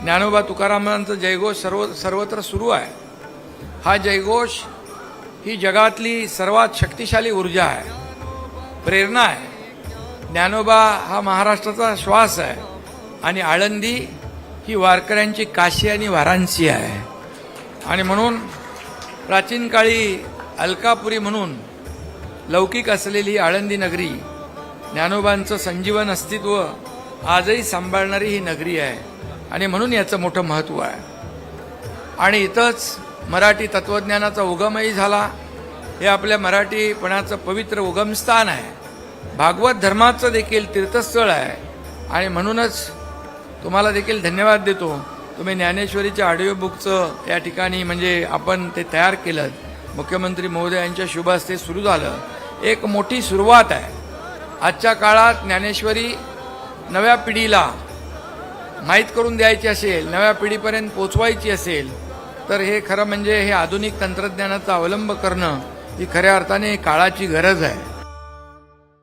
ज्ञानोबा तुकारामांचा जयघोष सर्वत्र सुरू आहे। हा जयघोष ही जगातली सर्वात शक्तिशाली ऊर्जा आहे, प्रेरणा आहे। ज्ञानोबा हा महाराष्ट्राचा श्वास आहे आणि आळंदी ही वारकऱ्यांची काशी आणि वाराणसी आहे। आणि म्हणून प्राचीन काळी अलकापुरी म्हणून लौकिक असलेली आळंदी नगरी ज्ञानोबांचं संजीवन अस्तित्व आजही सांभाळणारी ही नगरी आहे आणि म्हणून याचं मोठं महत्त्व आहे। आणि इथंच मराठी तत्त्वज्ञानाचा उगमही झाला। हे आपल्या मराठीपणाचं पवित्र उगमस्थान आहे, भागवत धर्माचं देखील तीर्थस्थळ आहे। आणि म्हणूनच तुम्हाला देखील धन्यवाद देतो, तुम्ही ज्ञानेश्वरीच्या ऑडिओ बुकचं या ठिकाणी म्हणजे आपण ते तयार केलं, मुख्यमंत्री महोदयांच्या शुभ हस्ते सुरू झालं, एक मोठी सुरुवात आहे। आजच्या काळात ज्ञानेश्वरी नव्या पिढीला माहीत करून द्यायची असेल, नव्या पिढीपर्यंत पोचवायची असेल तर हे खरं म्हणजे हे आधुनिक तंत्रज्ञानाचा अवलंब करणं ही खऱ्या अर्थाने काळाची गरज आहे।